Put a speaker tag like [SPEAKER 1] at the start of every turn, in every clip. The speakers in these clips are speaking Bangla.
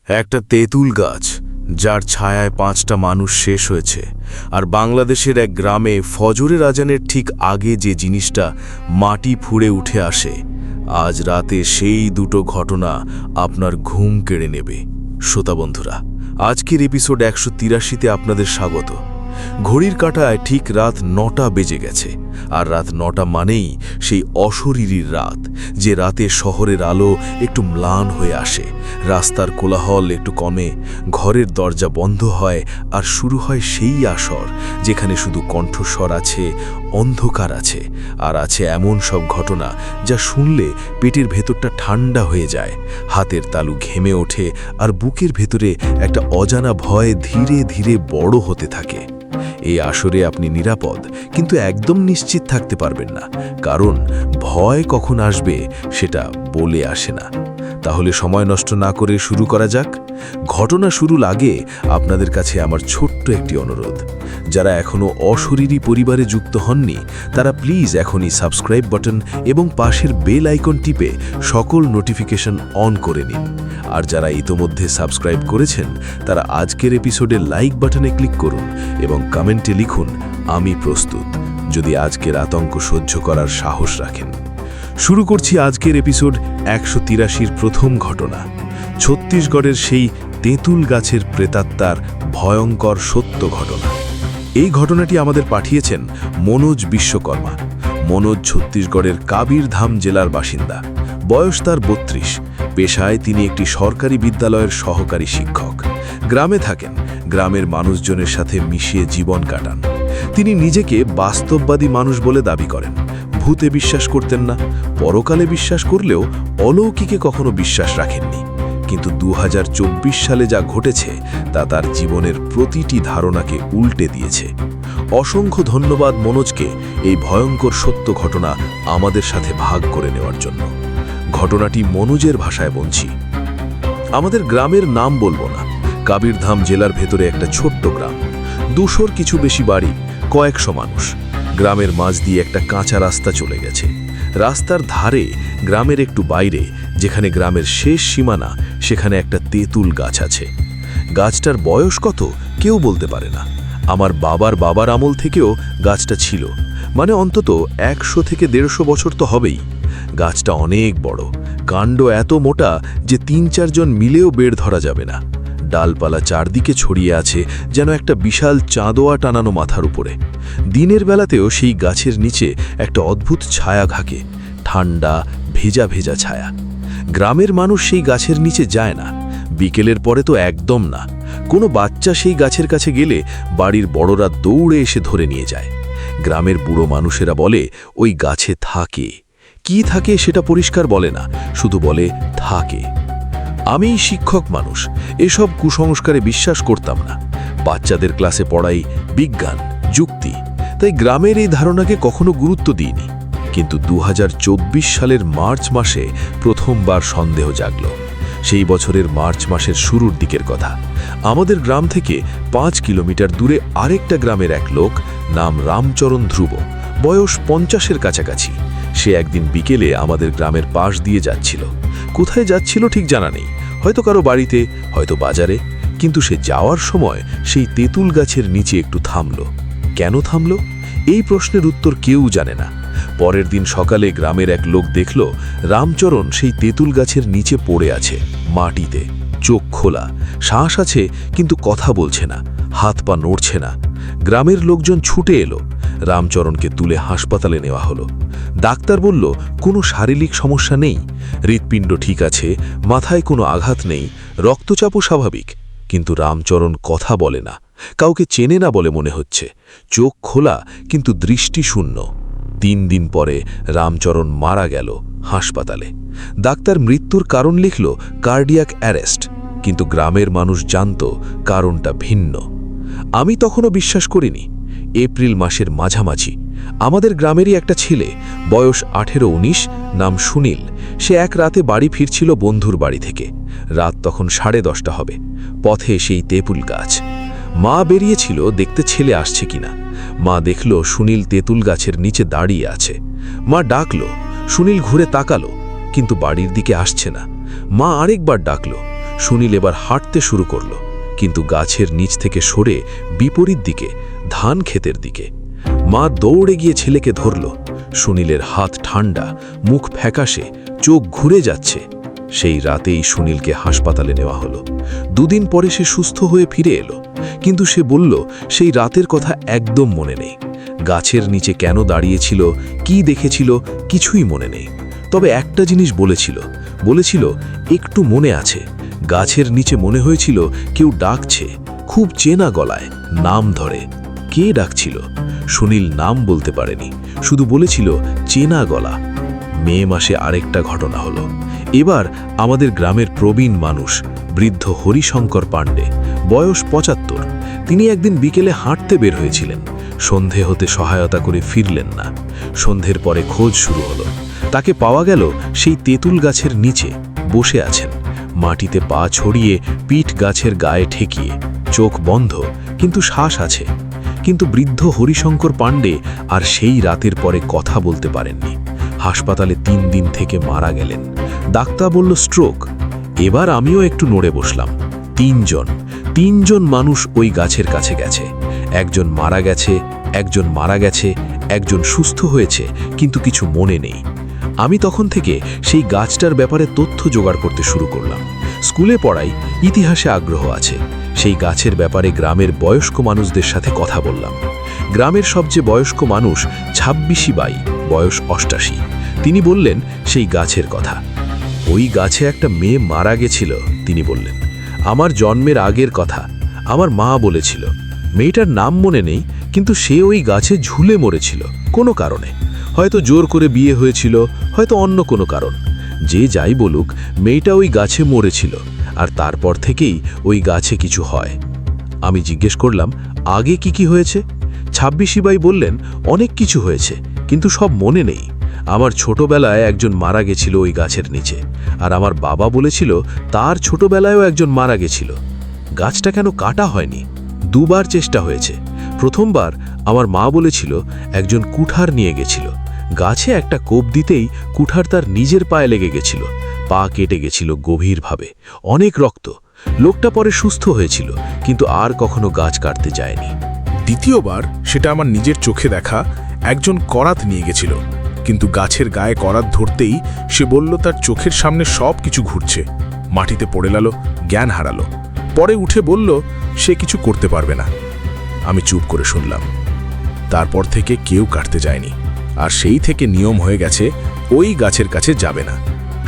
[SPEAKER 1] একটা তেঁতুল গাছ যার ছায়ায় ৫টা মানুষ শেষ হয়েছে, আর বাংলাদেশের এক গ্রামে ফজরের আজানের ঠিক আগে যে জিনিসটা মাটি ফুঁড়ে উঠে আসে, আজ রাতে সেই দুটো ঘটনা আপনার ঘুম কেড়ে নেবে। শ্রোতা বন্ধুরা, আজকের এপিসোড ১৮৩তে আপনাদের স্বাগত। ঘড়ির কাঁটায় ঠিক রাত ৯টা বেজে গেছে, আর রাত ৯টা মানেই সেই অশরীরীর রাত, যে রাতে শহরের আলো একটু ম্লান হয়ে আসে, রাস্তার কোলাহল একটু কমে, ঘরের দরজা বন্ধ হয়, আর শুরু হয় সেই আসর যেখানে শুধু কণ্ঠস্বর আছে, অন্ধকার আছে, আর আছে এমন সব ঘটনা যা শুনলে পেটের ভেতরটা ঠান্ডা হয়ে যায়, হাতের তালু ঘেমে ওঠে, আর বুকের ভেতরে একটা অজানা ভয় ধীরে ধীরে বড় হতে থাকে। এই আসরে আপনি নিরাপদ, কিন্তু একদম নিশ্চিত থাকতে পারবেন না, কারণ ভয় কখন আসবে সেটা বলে আসে না। তাহলে সময় নষ্ট না করে শুরু করা যাক। ঘটনা শুরুর আগে আপনাদের কাছে আমার ছোট্ট একটি অনুরোধ। যারা এখনও অশরীরী পরিবারে যুক্ত হননি, তারা প্লিজ এখনই সাবস্ক্রাইব বাটন এবং পাশের বেল আইকন টিপে সকল নোটিফিকেশন অন করে নিন। আর যারা ইতোমধ্যে সাবস্ক্রাইব করেছেন, তারা আজকের এপিসোডে লাইক বাটনে ক্লিক করুন এবং কমেন্টে লিখুন, আমি প্রস্তুত, যদি আজকের আতঙ্ক সহ্য করার সাহস রাখেন। শুরু করছি আজকের এপিসোড ১৮৩র প্রথম ঘটনা, ছত্তিশগড়ের সেই তেঁতুল গাছের প্রেতাত্মার ভয়ঙ্কর সত্য ঘটনা। এই ঘটনাটি আমাদের পাঠিয়েছেন মনোজ বিশ্বকর্মা। মনোজ ছত্তিশগড়ের কাবিরধাম জেলার বাসিন্দা। বয়স তার ৩২। পেশায় তিনি একটি সরকারি বিদ্যালয়ের সহকারী শিক্ষক। গ্রামে থাকেন, গ্রামের মানুষজনের সাথে মিশিয়ে জীবন কাটান। তিনি নিজেকে বাস্তববাদী মানুষ বলে দাবি করেন। ভূতে বিশ্বাস করতেন না, পরকালে বিশ্বাস করলেও অলৌকিকে কখনো বিশ্বাস রাখেননি। কিন্তু ২০২৪ সালে যা ঘটেছে তা তার জীবনের প্রতিটি ধারণাকে উল্টে দিয়েছে। অসংখ্য ধন্যবাদ মনোজকে এই ভয়ঙ্কর সত্য ঘটনা আমাদের সাথে ভাগ করে নেওয়ার জন্য। ঘটনাটি মনোজের ভাষায় বলছি। আমাদের গ্রামের নাম বলবো না। কাবিরধাম জেলার ভেতরে একটা ছোট্ট গ্রাম, ২০০-র কিছু বেশি বাড়ি, কয়েকশো মানুষ। গ্রামের মাঝ দিয়ে একটা কাঁচা রাস্তা চলে গেছে। রাস্তার ধারে, গ্রামের একটু বাইরে, যেখানে গ্রামের শেষ সীমানা, সেখানে একটা তেঁতুল গাছ আছে। গাছটার বয়স কত কেউ বলতে পারে না। আমার বাবার আমল থেকেও গাছটা ছিল, মানে অন্তত ১০০ থেকে ১৫০ বছর তো হবেই। গাছটা অনেক বড়, কাণ্ড এত মোটা যে ৩-৪ জন মিলেও বেড় ধরা যাবে না। ডালপালা চারদিকে ছড়িয়ে আছে যেন একটা বিশাল চাঁদোয়া টানানো মাথার উপরে। দিনের বেলাতেও সেই গাছের নিচে একটা অদ্ভুত ছায়া ঘাকে, ঠান্ডা ভেজা ভেজা ছায়া। গ্রামের মানুষ সেই গাছের নিচে যায় না, বিকেলের পরে তো একদম না। কোনো বাচ্চা সেই গাছের কাছে গেলে বাড়ির বড়রা দৌড়ে এসে ধরে নিয়ে যায়। গ্রামের বুড়ো মানুষেরা বলে ওই গাছে থাকে, কি থাকে সেটা পরিষ্কার বলে না, শুধু বলে থাকে। আমি শিক্ষক মানুষ, এসব কুসংস্কারে বিশ্বাস করতাম না। বাচ্চাদের ক্লাসে পড়াই বিজ্ঞান, যুক্তি, তাই গ্রামের এই ধারণাকে কখনো গুরুত্ব দিইনি। কিন্তু ২০২৪ সালের মার্চ মাসে প্রথমবার সন্দেহ জাগল। সেই বছরের মার্চ মাসের শুরুর দিকের কথা। আমাদের গ্রাম থেকে ৫ কিলোমিটার দূরে আরেকটা গ্রামের এক লোক, নাম রামচরণ ধ্রুব, বয়স ৫০-এর কাছাকাছি। সে একদিন বিকেলে আমাদের গ্রামের পাশ দিয়ে যাচ্ছিল। কোথায় যাচ্ছিল ঠিক জানা নেই, হয়তো কারো বাড়িতে, হয়তো বাজারে। কিন্তু সে যাওয়ার সময় সেই তেঁতুল গাছের নিচে একটু থামল। কেন থামল এই প্রশ্নের উত্তর কেউ জানে না। পরের দিন সকালে গ্রামের এক লোক দেখল রামচরণ সেই তেঁতুল গাছের নিচে পড়ে আছে, মাটিতে, চোখ খোলা, শ্বাস আছে কিন্তু কথা বলছে না, হাত পা নড়ছে না। গ্রামের লোকজন ছুটে এলো, রামচরণকে তুলে হাসপাতালে নেওয়া হলো। ডাক্তার বলল কোনো শারীরিক সমস্যা নেই, হৃৎপিণ্ড ঠিক আছে, মাথায় কোনো আঘাত নেই, রক্তচাপও স্বাভাবিক। কিন্তু রামচরণ কথা বলে না, কাউকে চেনে না বলে মনে হচ্ছে, চোখ খোলা কিন্তু দৃষ্টি শূন্য। ৩ দিন পরে রামচরণ মারা গেল হাসপাতালে। ডাক্তার মৃত্যুর কারণ লিখল কার্ডিয়াক অ্যারেস্ট, কিন্তু গ্রামের মানুষ জানত কারণটা ভিন্ন। আমি তখনও বিশ্বাস করিনি। এপ্রিল মাসের মাঝামাঝি আমাদের গ্রামেরই একটা ছেলে, বয়স ১৮-১৯, নাম সুনীল। সে এক রাতে বাড়ি ফিরছিল বন্ধুর বাড়ি থেকে। রাত তখন 10:30 হবে। পথে সেই তেঁতুল গাছ। মা বেরিয়েছিল দেখতে ছেলে আসছে কিনা। মা দেখল সুনীল তেঁতুল গাছের নিচে দাঁড়িয়ে আছে। মা ডাকল, সুনীল ঘুরে তাকালো, কিন্তু বাড়ির দিকে আসছে না। মা আরেকবার ডাকল,
[SPEAKER 2] সুনীল এবার হাঁটতে শুরু করল, কিন্তু গাছের নিচ থেকে সরে বিপরীত দিকে, ধান ক্ষেতের দিকে। মা দৌড়ে গিয়ে ছেলেকে ধরল। সুনীলের হাত ঠান্ডা, মুখ ফ্যাকাশে, চোখ ঘুরে যাচ্ছে। সেই রাতেই সুনীলকে হাসপাতালে নেওয়া হলো। 2 দিন পরে সে সুস্থ হয়ে ফিরে এলো, কিন্তু সে বলল সেই রাতের কথা একদম মনে নেই। গাছের নিচে কেন দাঁড়িয়েছিল, কি দেখেছিল, কিছুই মনে নেই। তবে একটা জিনিস বলেছিল একটু মনে আছে। গাছের নিচে মনে হয়েছিল কেউ ডাকছে, খুব চেনা গলায়, নাম ধরে। কে ডাকছিল? সুনীল নাম বলতে পারেনি, শুধু বলেছিল চেনা গলা। মে মাসে আরেকটা ঘটনা হলো। এবার আমাদের গ্রামের প্রবীণ মানুষ, বৃদ্ধ হরিশঙ্কর পাণ্ডে, বয়স 75। তিনি একদিন বিকেলে হাঁটতে বের হয়েছিলেন। সন্ধে হতে সহায়তা করে ফিরলেন না। সন্ধ্যের পরে খোঁজ শুরু হলো। তাকে পাওয়া গেল সেই তেঁতুল গাছের নিচে বসে আছেন, মাটিতে পা ছড়িয়ে, পিঠ গাছের গায়ে ঠেকিয়ে, চোখ বন্ধ, কিন্তু শ্বাস আছে। কিন্তু বৃদ্ধ হরিশঙ্কর পাণ্ডে আর সেই রাতের পরে কথা বলতে পারেননি। হাসপাতালে 3 দিন থেকে মারা গেলেন। ডাক্তার বলল স্ট্রোক। এবার আমিও একটু নড়ে বসলাম। 3জন মানুষ ওই গাছের কাছে গেছে। একজন মারা গেছে, একজন সুস্থ হয়েছে, কিন্তু কিছু মনে নেই। আমি তখন থেকে সেই গাছটার ব্যাপারে তথ্য জোগাড় করতে শুরু করলাম। স্কুলে পড়াই, ইতিহাসে আগ্রহ আছে। সেই গাছের ব্যাপারে গ্রামের বয়স্ক মানুষদের সাথে কথা বললাম। গ্রামের সবচেয়ে বয়স্ক মানুষ 26 বাই, বয়স 88। তিনি বললেন সেই গাছের কথা। ওই গাছে একটা মেয়ে মারা গেছিল, তিনি বললেন। আমার জন্মের আগের কথা আমার মা বলেছিল। মেয়েটার নাম মনে নেই, কিন্তু সে ওই গাছে ঝুলে মরেছিল কোনো কারণে। হয়তো জোর করে বিয়ে হয়েছিল, হয়তো অন্য কোনো কারণ। যে যাই বলুক, মেয়েটা ওই গাছে মরেছিল, আর তারপর থেকেই ওই গাছে কিছু হয়। আমি জিজ্ঞেস করলাম আগে কি হয়েছে? 26 বাই বললেন অনেক কিছু হয়েছে, কিন্তু সব মনে নেই। আমার ছোটবেলায় একজন মারা গেছিল ওই গাছের নিচে, আর আমার বাবা বলেছিল তার ছোটবেলায়ও একজন মারা গেছিল। গাছটা কেন কাটা হয়নি? 2 বার চেষ্টা হয়েছে। প্রথমবার আমার মা বলেছিল একজন কুঠার নিয়ে গেছিল। গাছে একটা কোপ দিতেই কুঠার তার নিজের পায়ে লেগে গেছিল। পা কেটে গেছিল গভীরভাবে, অনেক রক্ত। লোকটা পরে সুস্থ হয়েছিল, কিন্তু আর কখনো গাছ কাটতে যায়নি।
[SPEAKER 3] দ্বিতীয়বার সেটা আমার নিজের চোখে দেখা। একজন করাত নিয়ে গেছিল, কিন্তু গাছের গায়ে করাত ধরতেই সে বলল তার চোখের সামনে সব কিছু ঘুরছে। মাটিতে পড়ে গেল, জ্ঞান হারালো। পরে উঠে বলল সে কিছু করতে পারবে না। আমি চুপ করে শুনলাম। তারপর থেকে কেউ কাটতে যায়নি, আর সেই থেকে নিয়ম হয়ে গেছে ওই গাছের কাছে যাবে না।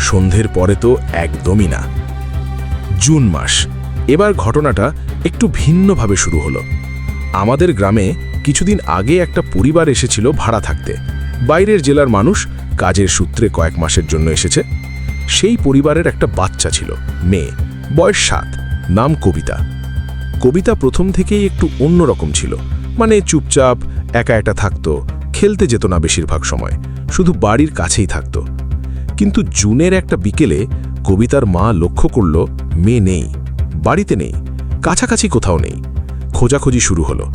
[SPEAKER 3] সন্ধ্যের পরে তো একদমই না। জুন মাস। এবার ঘটনাটা একটু ভিন্নভাবে শুরু হলো। আমাদের গ্রামে কিছুদিন আগে একটা পরিবার এসেছিল ভাড়া থাকতে। বাইরের জেলার মানুষ, কাজের সূত্রে কয়েক মাসের জন্য এসেছে। সেই পরিবারের একটা বাচ্চা ছিল, মেয়ে, বয়স 7, নাম কবিতা। কবিতা প্রথম থেকেই একটু অন্যরকম ছিল, মানে চুপচাপ একা একা থাকতো, খেলতে যেত না বেশিরভাগ সময়, শুধু বাড়ির কাছেই থাকতো। কিন্তু জুনের একটা বিকেলে কবিতার মা লক্ষ্য করল মেয়ে নেই, বাড়িতে নেই, কাছাকাছি কোথাও নেই। খোঁজাখুঁজি শুরু হলো।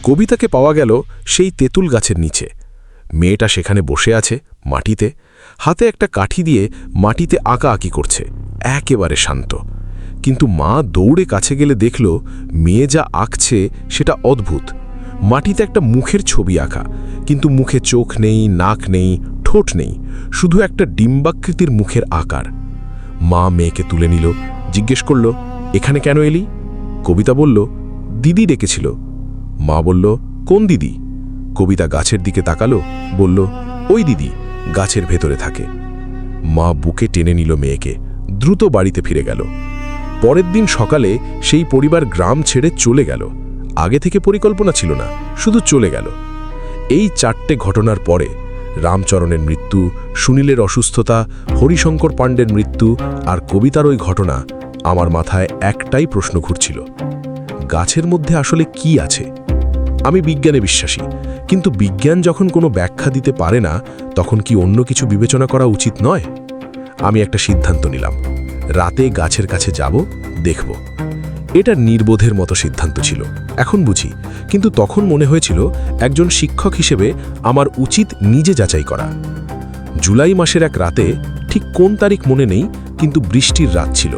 [SPEAKER 3] কবিতাকে পাওয়া গেল সেই তেঁতুল গাছের নিচে। মেয়েটা সেখানে বসে আছে মাটিতে, হাতে একটা কাঠি দিয়ে মাটিতে আঁকাআঁকি করছে, একেবারে শান্ত। কিন্তু মা দৌড়ে কাছে গেলে দেখল মেয়ে যা আঁকছে সেটা অদ্ভুত। মাটিতে একটা মুখের ছবি আঁকা, কিন্তু মুখে চোখ নেই, নাক নেই, ঠোঁট নেই, শুধু একটা ডিম্বাকৃতির মুখের আকার। মা মেয়েকে তুলে নিল, জিজ্ঞেস করল এখানে কেন এলি? কবিতা বলল দিদি ডেকেছিল। মা বলল কোন দিদি? কবিতা গাছের দিকে তাকালো, বলল ওই দিদি, গাছের ভেতরে থাকে। মা বুকে টেনে নিল মেয়েকে, দ্রুত বাড়িতে ফিরে গেল। পরের দিন সকালে সেই পরিবার গ্রাম ছেড়ে চলে গেল। আগে থেকে পরিকল্পনা ছিল না, শুধু চলে গেল। এই 4টে ঘটনার পরে রামচরণের মৃত্যু, সুনীলের অসুস্থতা, হরিশঙ্কর পাণ্ডের মৃত্যু আর কবিতার ওই ঘটনা, আমার মাথায় একটাই প্রশ্ন ঘুরছিল, গাছের মধ্যে আসলে কি আছে? আমি বিজ্ঞানে বিশ্বাসী, কিন্তু বিজ্ঞান যখন কোনো ব্যাখ্যা দিতে পারে না, তখন কি অন্য কিছু বিবেচনা করা উচিত নয়? আমি একটা সিদ্ধান্ত নিলাম, রাতে গাছের কাছে যাব, দেখব। এটা নির্বোধের মতো সিদ্ধান্ত ছিল, এখন বুঝি, কিন্তু তখন মনে হয়েছিল একজন শিক্ষক হিসেবে আমার উচিত নিজে যাচাই করা। জুলাই মাসের এক রাতে, ঠিক কোন তারিখ মনে নেই, কিন্তু বৃষ্টির রাত ছিল।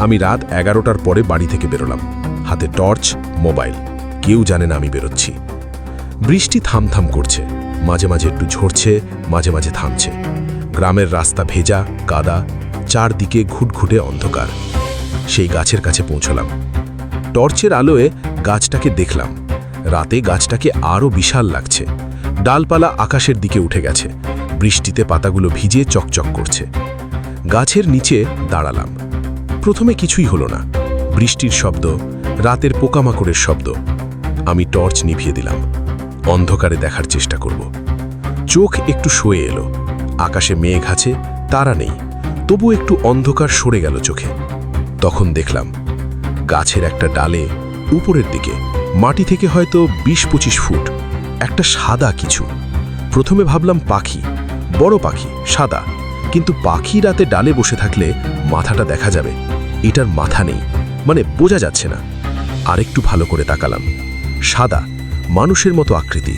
[SPEAKER 3] আমি রাত 11টার পরে বাড়ি থেকে বেরোলাম, হাতে টর্চ, মোবাইল। কেউ জানে না আমি বেরোচ্ছি। বৃষ্টি থামথাম করছে, মাঝে মাঝে একটু ঝরছে, মাঝে মাঝে থামছে। গ্রামের রাস্তা ভেজা, কাদা, চারদিকে ঘুটঘুটে অন্ধকার। সেই গাছের কাছে পৌঁছলাম। টর্চের আলোয় গাছটাকে দেখলাম। রাতে গাছটাকে আরও বিশাল লাগছে। ডালপালা আকাশের দিকে উঠে গেছে, বৃষ্টিতে পাতাগুলো ভিজে চকচক করছে। গাছের নিচে দাঁড়ালাম। প্রথমে কিছুই হলো না, বৃষ্টির শব্দ, রাতের পোকামাকড়ের শব্দ। আমি টর্চ নিভিয়ে দিলাম, অন্ধকারে দেখার চেষ্টা করব। চোখ একটু সয়ে এলো, আকাশে মেঘ আছে, তারা নেই, তবু একটু অন্ধকার সরে গেল চোখে। তখন দেখলাম গাছের একটা ডালে উপরের দিকে, মাটি থেকে হয়তো 20-25 ফুট, একটা সাদা কিছু। প্রথমে ভাবলাম পাখি, বড় পাখি, সাদা। কিন্তু পাখি রাতে ডালে বসে থাকলে মাথাটা দেখা যাবে, এটার মাথা নেই, মানে বোঝা যাচ্ছে না। আরেকটু ভালো করে তাকালাম, সাদা, মানুষের মতো আকৃতি,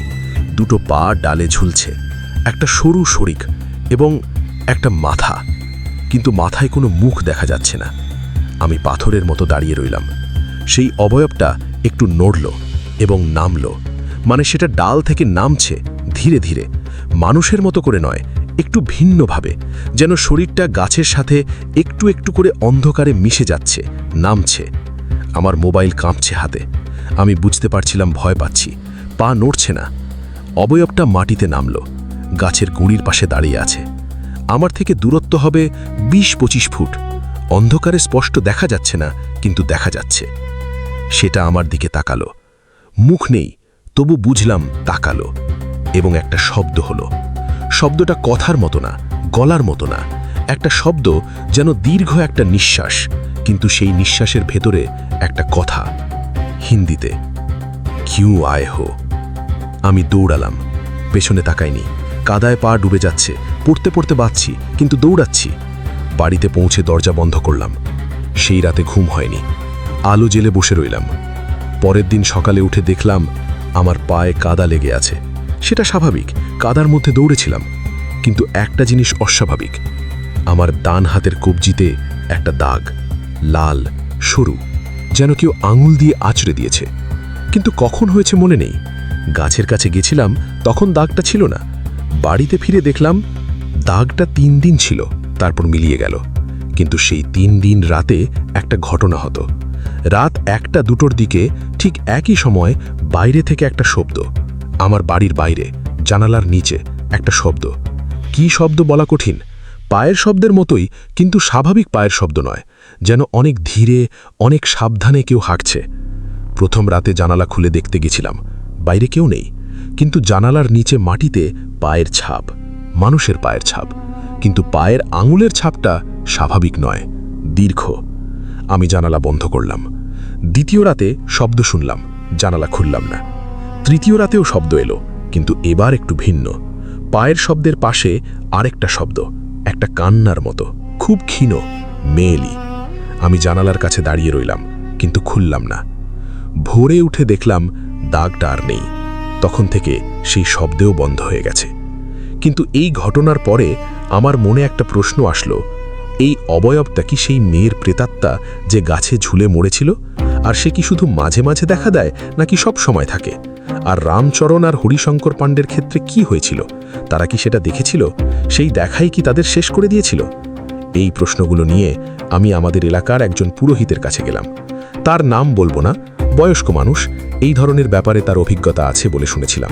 [SPEAKER 3] দুটো পা ডালে ঝুলছে, একটা সরু শরীর এবং একটা মাথা, কিন্তু মাথায় কোনো মুখ দেখা যাচ্ছে না। আমি পাথরের মতো দাঁড়িয়ে রইলাম। সেই অবয়বটা একটু নড়ল এবং নামল, মানে সেটা ডাল থেকে নামছে ধীরে ধীরে, মানুষের মতো করে নয়, একটু ভিন্নভাবে, যেন শরীরটা গাছের সাথে একটু একটু করে অন্ধকারে মিশে যাচ্ছে, নামছে। আমার মোবাইল কাঁপছে হাতে। আমি বুঝতে পারছিলাম ভয় পাচ্ছি, পা নড়ছে না। অবয়বটা মাটিতে নামল, গাছের গুঁড়ির পাশে দাঁড়িয়ে আছে। আমার থেকে দূরত্ব হবে 20-25 ফুট। অন্ধকারে স্পষ্ট দেখা যাচ্ছে না, কিন্তু দেখা যাচ্ছে। সেটা আমার দিকে তাকালো, মুখ নেই, তবু বুঝলাম তাকালো। এবং একটা শব্দ হলো। শব্দটা কথার মতো না, গলার মতো না, একটা শব্দ যেন দীর্ঘ একটা নিঃশ্বাস, কিন্তু সেই নিঃশ্বাসের ভেতরে একটা কথা, হিন্দিতে, কিউ আয়ে হো। আমি দৌড়ালাম, পেছনে তাকাইনি। কাদায় পা ডুবে যাচ্ছে, পড়তে পড়তে বাঁচছি, কিন্তু দৌড়াচ্ছি। বাড়িতে পৌঁছে দরজা বন্ধ করলাম। সেই রাতে ঘুম হয়নি, আলো জেলে বসে রইলাম। পরের দিন সকালে উঠে দেখলাম আমার পায়ে কাদা লেগে আছে। সেটা স্বাভাবিক, কাদার মধ্যে দৌড়েছিলাম। কিন্তু একটা জিনিস অস্বাভাবিক, আমার ডান হাতের কবজিতে একটা দাগ, লাল, সরু, যেন কেউ আঙুল দিয়ে আঁচড়ে দিয়েছে। কিন্তু কখন হয়েছে মনে নেই। গাছের কাছে গেছিলাম, তখন দাগটা ছিল না। বাড়িতে ফিরে দেখলাম দাগটা 3 দিন ছিল, তারপর মিলিয়ে গেল। কিন্তু সেই 3 দিন রাতে একটা ঘটনা হতো। রাত 1টা-2টোর দিকে ঠিক একই সময় বাইরে থেকে একটা শব্দ, আমার বাড়ির বাইরে জানালার নিচে একটা শব্দ। কি শব্দ বলা কঠিন, পায়ের শব্দের মতোই, কিন্তু স্বাভাবিক পায়ের শব্দ নয়, যেন অনেক ধীরে, অনেক সাবধানে কেউ হাঁটছে। প্রথম রাতে জানালা খুলে দেখতে গেছিলাম, বাইরে কেউ নেই, কিন্তু জানালার নিচে মাটিতে পায়ের ছাপ, মানুষের পায়ের ছাপ, কিন্তু পায়ের আঙুলের ছাপটা স্বাভাবিক নয়, দীর্ঘ। আমি জানালা বন্ধ করলাম। দ্বিতীয় রাতে শব্দ শুনলাম, জানালা খুললাম না। তৃতীয় রাতেও শব্দ এলো, কিন্তু এবার একটু ভিন্ন। পায়ের শব্দের পাশে আরেকটা শব্দ, একটা কান্নার মতো, খুব ক্ষীণ, মেয়েলি। আমি জানালার কাছে দাঁড়িয়ে রইলাম, কিন্তু খুললাম না। ভোরে উঠে দেখলাম দাগটা আর নেই। তখন থেকে সেই শব্দেও বন্ধ হয়ে গেছে। কিন্তু এই ঘটনার পরে আমার মনে একটা প্রশ্ন আসলো, এই অবয়বটা কি সেই মেয়ের প্রেতাত্মা যে গাছে ঝুলে মরেছিল? আর সে কি শুধু মাঝে মাঝে দেখা দেয়, নাকি সব সময় থাকে? আর রামচরণ আর হরিশঙ্কর পাণ্ডের ক্ষেত্রে কি হয়েছিল? তারা কি সেটা দেখেছিল? সেই দেখাই কি তাদের শেষ করে দিয়েছিল? এই প্রশ্নগুলো নিয়ে আমি আমাদের এলাকার একজন পুরোহিতের কাছে গেলাম। তার নাম বলবো না, বয়স্ক মানুষ, এই ধরনের ব্যাপারে তার অভিজ্ঞতা আছে বলে শুনেছিলাম।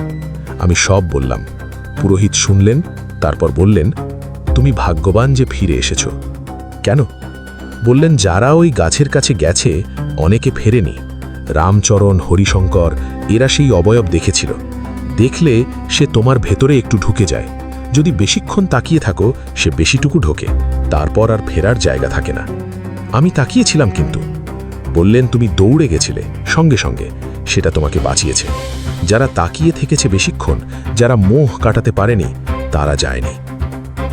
[SPEAKER 3] আমি সব বললাম। পুরোহিত শুনলেন, তারপর বললেন, তুমি ভাগ্যবান যে ফিরে এসেছো। কেন? বললেন, যারা ওই গাছের কাছে গেছে অনেকে ফেরেনি। রামচরণ, হরিশঙ্কর এরা সেই অবয়ব দেখেছিল। দেখলে সে তোমার ভেতরে একটু ঢুকে যায়। যদি বেশিক্ষণ তাকিয়ে থাকো সে বেশিটুকু ঢোকে, তারপর আর ফেরার জায়গা থাকে না। আমি তাকিয়েছিলাম কিন্তু। বললেন, তুমি দৌড়ে গেছিলে সঙ্গে সঙ্গে, সেটা তোমাকে বাঁচিয়েছে। যারা তাকিয়ে থেকেছে বেশিক্ষণ, যারা মোহ কাটাতে পারেনি, তারা যায়নি।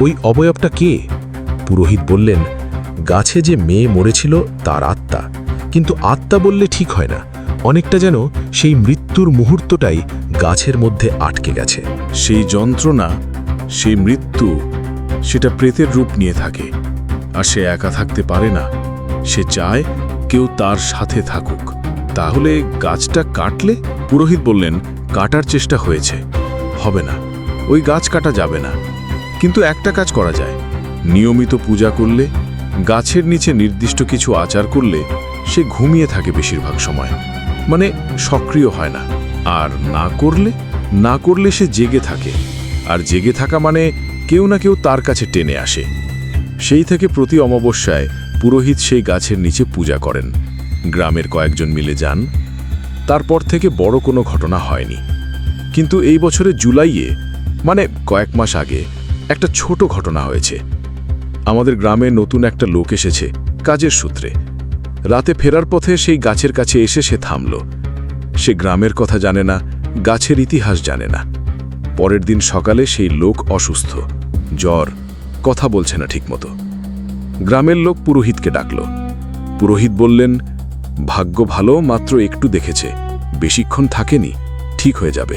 [SPEAKER 3] ওই অবয়বটা কে? পুরোহিত বললেন, গাছে যে মেয়ে মরেছিল তার আত্মা। কিন্তু আত্মা বললে ঠিক হয় না, অনেকটা যেন সেই মৃত্যুর মুহূর্তটাই গাছের মধ্যে আটকে গেছে।
[SPEAKER 4] সেই যন্ত্রণা, সেই মৃত্যু, সেটা প্রেতের রূপ নিয়ে থাকে। আর সে একা থাকতে পারে না,
[SPEAKER 3] সে চায় কেউ তার সাথে থাকুক। তাহলে গাছটা কাটলে? পুরোহিত বললেন, কাটার চেষ্টা হয়েছে, হবে না, ওই গাছ কাটা যাবে না। কিন্তু একটা কাজ করা যায়, নিয়মিত পূজা করলে, গাছের নিচে নির্দিষ্ট কিছু আচার করলে সে ঘুমিয়ে থাকে বেশিরভাগ সময়, মানে সক্রিয় হয় না। আর না করলে সে জেগে থাকে, আর জেগে থাকা মানে কেউ না কেউ তার কাছে টেনে আসে। সেই থেকে প্রতি অমাবস্যায় পুরোহিত সেই গাছের নিচে পূজা করেন। গ্রামের কয়েকজন মিলে যান। তারপর থেকে বড় কোনো ঘটনা হয়নি। কিন্তু এই বছরের জুলাইয়ে, মানে কয়েক মাস আগে, একটা ছোট ঘটনা হয়েছে। আমাদের গ্রামে নতুন একটা লোক এসেছে কাজের সূত্রে। রাতে ফেরার পথে সেই গাছের কাছে এসে সে থামল। সে গ্রামের কথা জানে না, গাছের ইতিহাস জানে না। পরের দিন সকালে সেই লোক অসুস্থ, জ্বর, কথা বলছে না ঠিকমতো। গ্রামের লোক পুরোহিতকে ডাকল। পুরোহিত বললেন, ভাগ্য ভালো, মাত্র একটু দেখেছে, বেশিক্ষণ থাকেনি, ঠিক হয়ে যাবে।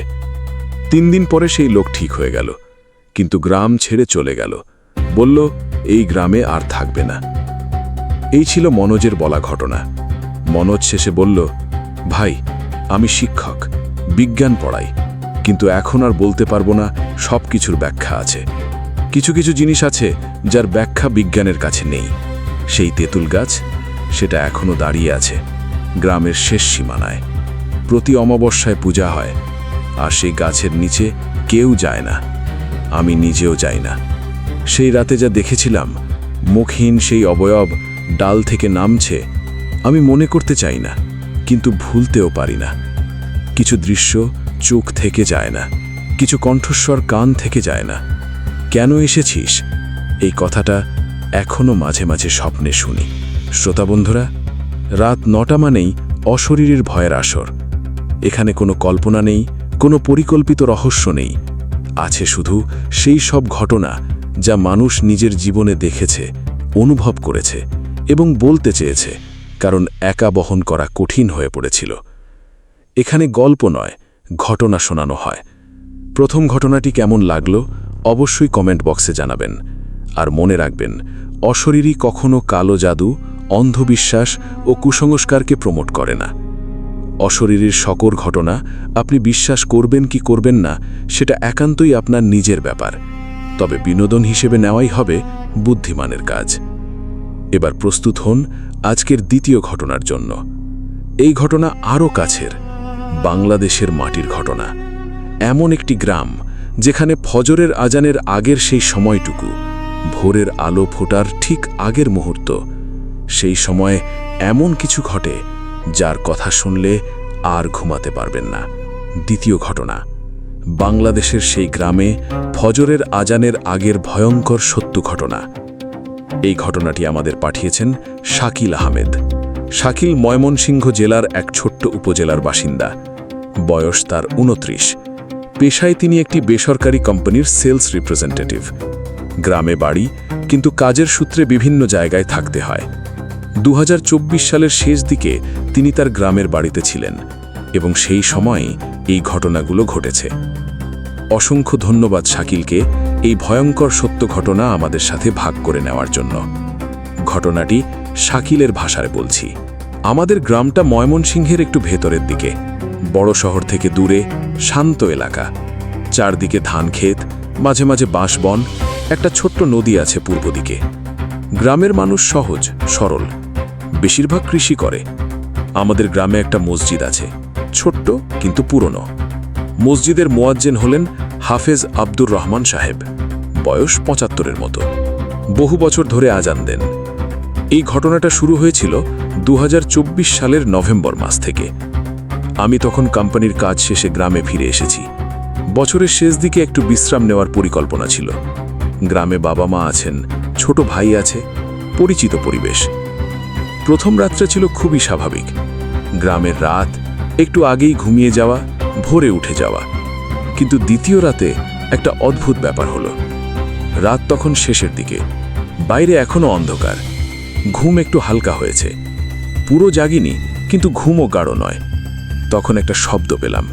[SPEAKER 3] 3 দিন পরে সেই লোক ঠিক হয়ে গেল, কিন্তু গ্রাম ছেড়ে চলে গেল। বলল, এই গ্রামে আর থাকবে না। এই ছিল মনোজের বলা ঘটনা। মনোজ শেষে বলল, ভাই, আমি শিক্ষক, বিজ্ঞান পড়াই, কিন্তু এখন আর বলতে পারবো না সব কিছুর ব্যাখ্যা আছে। কিছু কিছু জিনিস আছে যার ব্যাখ্যা বিজ্ঞানের কাছে নেই। সেই তেঁতুল গাছ, সেটা এখনো দাঁড়িয়ে আছে গ্রামের শেষ সীমানায়। প্রতি অমাবস্যায় পূজা হয়, আর সেই গাছের নিচে কেউ যায় না, আমি নিজেও যাই না। সেই রাতে যা দেখেছিলাম, মুখহীন সেই অবয়ব ডাল থেকে নামছে, আমি মনে করতে চাই না, কিন্তু ভুলতেও পারি না। কিছু দৃশ্য চোখ থেকে যায় না, কিছু কণ্ঠস্বর কান থেকে যায় না। কেন এসেছিস, এই কথাটা এখনো মাঝে মাঝে স্বপ্নে শুনি। শ্রোতা বন্ধুরা, রাত 9টা মানেই অশরীরীর ভয়ের আসর। এখানে কোনো কল্পনা নেই, কোনো পরিকল্পিত রহস্য নেই। আছে শুধু সেই সব ঘটনা যা মানুষ নিজের জীবনে দেখেছে, অনুভব করেছে এবং বলতে চেয়েছে, কারণ একা বহন করা কঠিন হয়ে পড়েছিল। এখানে গল্প নয়, ঘটনা শোনানো হয়। প্রথম ঘটনাটি কেমন লাগলো অবশ্যই কমেন্ট বক্সে জানাবেন। আর মনে রাখবেন, অশরীরী কখনো কালো জাদু, অন্ধবিশ্বাস ও কুসংস্কারকে প্রমোট করে না। অশরীরীর সকল ঘটনা আপনি বিশ্বাস করবেন কি করবেন না, সেটা একান্তই আপনার নিজের ব্যাপার। তবে বিনোদন হিসেবে নেওয়াই হবে বুদ্ধিমানের কাজ। এবার প্রস্তুত হন আজকের দ্বিতীয় ঘটনার জন্য। এই ঘটনা আরও কাছের, বাংলাদেশের মাটির ঘটনা। এমন একটি গ্রাম যেখানে ফজরের আজানের আগের সেই সময়টুকু, ভোরের আলো ফোটার ঠিক আগের মুহূর্ত, সেই সময়ে এমন কিছু ঘটে যার কথা শুনলে আর ঘুমাতে পারবেন না। দ্বিতীয় ঘটনা, বাংলাদেশের সেই গ্রামে ফজরের আজানের আগের ভয়ঙ্কর সত্য ঘটনা। এই ঘটনাটি আমাদের পাঠিয়েছেন শাকিল আহমেদ। শাকিল ময়মনসিংহ জেলার এক ছোট্ট উপজেলার বাসিন্দা। বয়স তার 29। পেশায় তিনি একটি বেসরকারি কোম্পানির সেলস রিপ্রেজেন্টেটিভ। গ্রামে বাড়ি, কিন্তু কাজের সূত্রে বিভিন্ন জায়গায় থাকতে হয়। 2024 সালের শেষ দিকে তিনি তার গ্রামের বাড়িতে ছিলেন, এবং সেই সময়ই এই ঘটনাগুলো ঘটেছে। অসংখ্য ধন্যবাদ শাকিলকে এই ভয়ঙ্কর সত্য ঘটনা আমাদের সাথে ভাগ করে নেওয়ার জন্য। ঘটনাটি শাকিলের ভাষায় বলছি। আমাদের গ্রামটা ময়মনসিংহের একটু ভেতরের দিকে, বড় শহর থেকে দূরে, শান্ত এলাকা। চারদিকে ধান ক্ষেত, মাঝে মাঝে বাঁশবন, একটা ছোট্ট নদী আছে পূর্ব দিকে। গ্রামের মানুষ সহজ সরল, বেশিরভাগ কৃষি করে। আমাদের গ্রামে একটা মসজিদ আছে, ছোট্ট কিন্তু পুরনো। মসজিদের মুয়াজ্জিন হলেন হাফেজ আব্দুর রহমান সাহেব, বয়স 75-এর মতো। বহু বছর ধরে আজান দেন। এই ঘটনাটা শুরু হয়েছিল 2024 সালের নভেম্বর মাস থেকে। আমি তখন কোম্পানির কাজ শেষে গ্রামে ফিরে এসেছি। বছরের শেষ দিকে একটু বিশ্রাম নেওয়ার পরিকল্পনা ছিল। গ্রামে বাবা মা আছেন, ছোট ভাই আছে, পরিচিত পরিবেশ। প্রথম রাতটা ছিল খুবই স্বাভাবিক। গ্রামের রাত, একটু আগেই ঘুমিয়ে যাওয়া, ভোরে উঠে যাওয়া। কিন্তু দ্বিতীয় রাতে একটা অদ্ভুত ব্যাপার হলো। রাত তখন শেষের দিকে, বাইরে এখনো অন্ধকার। ঘুম একটু হালকা হয়েছে, পুরো জাগিনি, কিন্তু ঘুমও গাঢ় নয়। তখন একটা শব্দ পেলাম।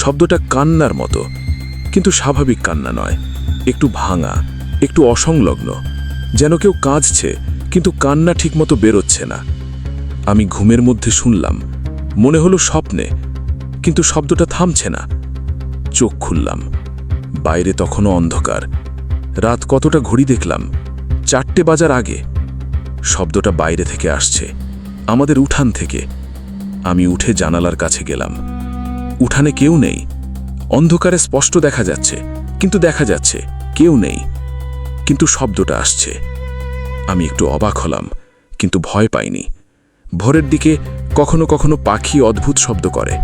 [SPEAKER 3] শব্দটা কান্নার মতো, কিন্তু স্বাভাবিক কান্না নয়, একটু ভাঙা, একটু অসংলগ্ন, যেন কেউ কাঁদছে
[SPEAKER 2] কিন্তু কান্না ঠিকমতো বেরোচ্ছে না। আমি ঘুমের মধ্যে শুনলাম, মনে হলো স্বপ্নে, কিন্তু শব্দটা থামছে না। চোখ খুললাম, বাইরে তখনও অন্ধকার। রাত কতটা ঘড়ি দেখলাম, 4টে বাজার আগে। শব্দটা বাইরে থেকে আসছে, আমাদের উঠান থেকে। আমি উঠে জানালার কাছে গেলাম। উঠানে কেউ নেই, অন্ধকারে স্পষ্ট দেখা যাচ্ছে, কিন্তু দেখা যাচ্ছে কেউ নেই, কিন্তু শব্দটা আসছে। আমি একটু অবাক হলাম, কিন্তু ভয় পাইনি। ভোরের দিকে কখনো কখনো পাখি অদ্ভুত শব্দ করে,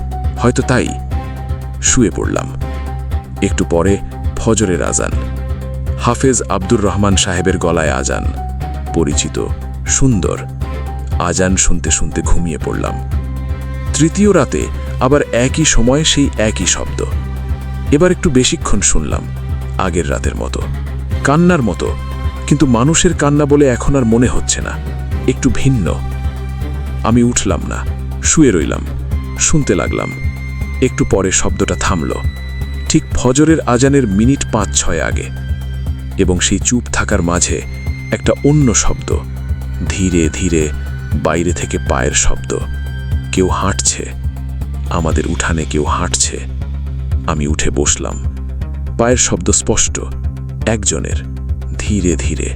[SPEAKER 2] হয়তো তাই। শুয়ে পড়লাম। একটু পরে ফজরের আজান। হাফেজ আব্দুর রহমান সাহেবের গলায় আজান, পরিচিত, সুন্দর। আজান শুনতে শুনতে ঘুমিয়ে পড়লাম। তৃতীয় রাতে আবার একই সময়ে সেই একই শব্দ। এবার একটু বেশিক্ষণ শুনলাম, আগের রাতের মতো, কান্নার মতো, কিন্তু মানুষের কান্না বলে এখন আর মনে হচ্ছে না, একটু ভিন্ন। আমি উঠলাম না, শুয়ে রইলাম, শুনতে লাগলাম। একটু পরে শব্দটা থামল, ঠিক ফজরের আজানের মিনিট 5-6 আগে। এবং সেই চুপ থাকার মাঝে একটা অন্য শব্দ, ধীরে ধীরে বাইরে থেকে পায়ের শব্দ। কেউ হাঁটছে, আমাদের উঠানে কেউ হাঁটছে। আমি উঠে বসলাম। পায়ের শব্দ স্পষ্ট, একজনের, ধীরে ধীরে।